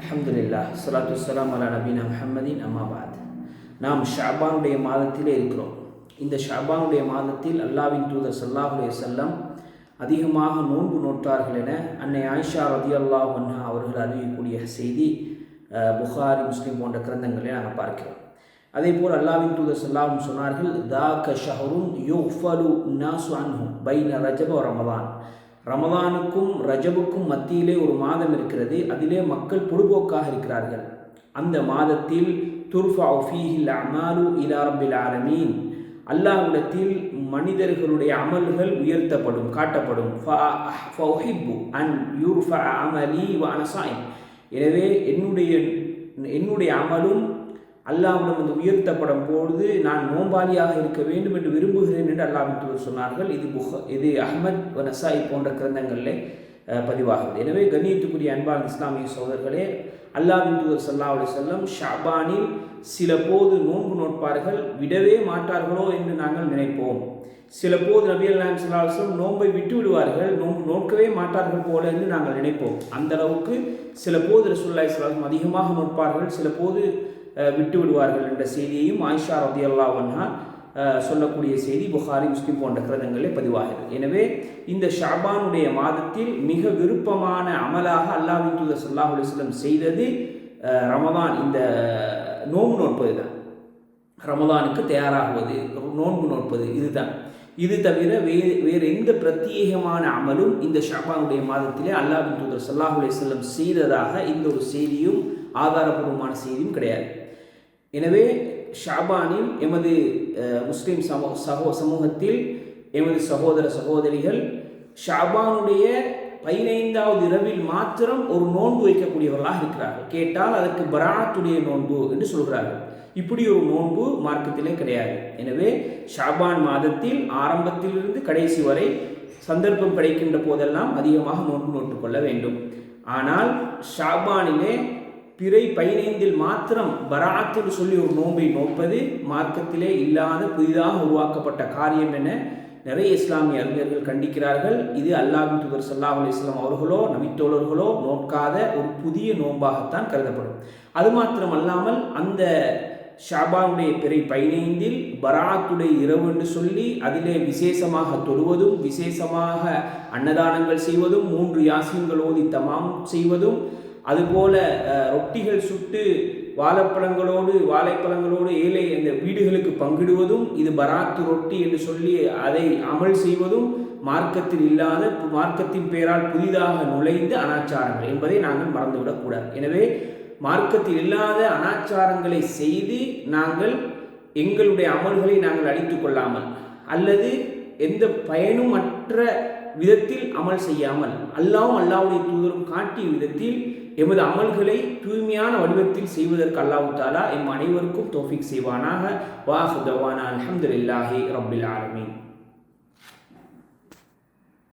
அல்ஹம்துலில்லாஹ் ஸலாத்து வஸ்ஸலாம் அலா நபீனா முஹம்மதின் அம்மா பாத். நாம் ஷஅபானுடைய மாதத்திலே இருக்கிறோம். இந்த ஷஅபானுடைய மாதத்தில் அல்லாஹ்வின் தூதர் ஸல்லல்லாஹு அலைஹி வஸல்லம் அதிகமாக நோன்பு நோட்டார்கள் என அன்னை ஆயிஷா ரலியல்லாஹு அன்ஹா அவர்கள் அறிவிக்கக்கூடிய செய்தி புகாரி, முஸ்லிம் போன்ற கிரந்தங்களை நாங்கள் பார்க்கிறோம். அதே போல் அல்லாஹ்வின் தூதர் ஸல்லல்லாஹு அலைஹி வஸல்லம் சொன்னார்கள், தாக்க ஷஹ்ருன் யுஃபலு நாசு அன்ஹு பைன ரஜப வ ரமதான். ரமதானுக்கும் ரஜபுக்கும் மத்தியிலே ஒரு மாதம் இருக்கிறது, அதிலே மக்கள் பொடுபோக்காக இருக்கிறார்கள். அந்த மாதத்தில் துர்ஃபஉ ஃபீஹில் அமாலு இலா ரப்பில் ஆலமீன், அல்லாஹ்விடத்தில் மனிதர்களுடைய அமல்கள் உயர்த்தப்படும், காட்டப்படும். ஃபஉஹிப்பு அன் யுர்ஃபஅ அமலி வ அன ஸாயிம், எனவே என்னுடைய அமலும் அல்லாஹ்விடம் வந்து உயர்த்தப்படும் பொழுது நான் நோம்பாளியாக இருக்க வேண்டும் என்று விரும்புகிறேன் என்று அல்லாஹ்வின் தூதர் சொன்னார்கள். இது அஹ்மத் வ நசாயி போன்ற கிரந்தங்களில் பதிவாகுது. எனவே கண்ணியத்துக்குரிய அன்பான இஸ்லாமிய சகோதரர்களே, அல்லாஹ்வின் தூதர் ஸல்லல்லாஹு அலைஹி வஸல்லம் ஷஅபானில் சில போது நோன்பு நோட்பார்கள், விடவே மாட்டார்களோ என்று நாங்கள் நினைப்போம். சில போது நபிகள் நாயகம் ஸல்லல்லாஹு அலைஹி வஸல்லம் நோன்பை விட்டு விடுவார்கள், நோன்பு நோக்கவே மாட்டார்கள் போல என்று நாங்கள் நினைப்போம். அந்த அளவுக்கு சில போது ரசூலுல்லாஹி ஸல்லல்லாஹு அலைஹி வஸல்லம் அதிகமாக நோட்பார்கள், சில போது விட்டு விடுவார்கள் என்ற செய்தியையும் ஆயிஷா ரலியல்லாஹு அன்ஹா சொல்லக்கூடிய செய்தி புகாரி, முஸ்லிம் போன்ற கிரந்தங்களிலே பதிவாகிறது. எனவே இந்த ஷஅபானுடைய மாதத்தில் மிக விருப்பமான அமலாக அல்லாஹ்வின் தூதர் ஸல்லல்லாஹு அலைஹி வஸல்லம் செய்தது ரமதான், இந்த நோன்பு நோட்பது தான். ரமதானுக்கு தயாராகுவது, நோன்பு நோட்பது, இதுதான். இது தவிர வேறு எந்த பிரத்யேகமான அமலும் இந்த ஷஅபானுடைய மாதத்திலே அல்லாஹ்வின் தூதர் ஸல்லல்லாஹு அலைஹி வஸல்லம் செய்ததாக இந்த ஒரு செய்தியும் ஆதாரபூர்வமான செய்தியும் கிடையாது. எனவே ஷஅபானில் எமது முஸ்லிம் சமூகத்தில் எமது சகோதர சகோதரிகள் ஷஅபானுடைய 15வது இரவில் மாத்திரம் ஒரு நோன்பு வைக்கக்கூடியவர்களாக இருக்கிறார்கள். கேட்டால் அதற்கு பராத்துடைய நோன்பு என்று சொல்கிறார்கள். இப்படி ஒரு நோன்பு மார்க்கத்திலே கிடையாது. எனவே ஷஅபான் மாதத்தில் ஆரம்பத்திலிருந்து கடைசி வரை சந்தர்ப்பம் கிடைக்கின்ற போதெல்லாம் அதிகமாக நோன்பு நோட்டுக்கொள்ள வேண்டும். ஆனால் ஷஅபானிலே பிறை 15இல் மாத்திரம் பராத்துன்னு சொல்லி ஒரு நோன்பை நோப்பது மார்க்கத்திலே இல்லாத புதிதாக உருவாக்கப்பட்ட காரியம் என நிறைய இஸ்லாமிய அறிஞர்கள் கண்டிக்கிறார்கள். இது அல்லாஹ்வின் தூதர் ஸல்லல்லாஹு அலைஹி வஸல்லம் அவர்களோ நபித்தோழர்களோ நோக்காத ஒரு புதிய நோன்பாகத்தான் கருதப்படும். அது மாத்திரமல்லாமல் அந்த ஷஅபானுடைய பிறை 15இல் பராத்துடைய இரவு என்று சொல்லி அதிலே விசேஷமாக தொழுவதும், விசேஷமாக அன்னதானங்கள் செய்வதும், 3 யாசீன்கள் ஓதி தமாம் செய்வதும், அதுபோல ரொட்டிகள் சுட்டு வாழைப்பழங்களோடு ஏழை அந்த வீடுகளுக்கு பங்கிடுவதும், இது பராத்து ரொட்டி என்று சொல்லி அதை அமல் செய்வதும் மார்க்கத்தில் இல்லாத, மார்க்கத்தின் பெயரால் புதிதாக நுழைந்த அனாச்சாரங்கள் என்பதை நாங்கள் மறந்துவிடக்கூடாது. எனவே மார்க்கத்தில் இல்லாத அனாச்சாரங்களை செய்து நாங்கள் எங்களுடைய அமல்களை நாங்கள் அழித்து கொள்ளாமல், அல்லது எந்த பயனுமற்ற விதத்தில் அமல் செய்யாமல், அல்லாஹ்வுடைய தூதரும் காட்டிய விதத்தில் எமது அமல்களை தூய்மையான வடிவத்தில் செய்வதற்கு அல்லாஹ் தஆலா எம் அனைவருக்கும் தௌஃபீக் செய்வானாக. வாஹிரு தஅவானா அல்ஹம்துலில்லாஹி ரப்பில் ஆலமீன்.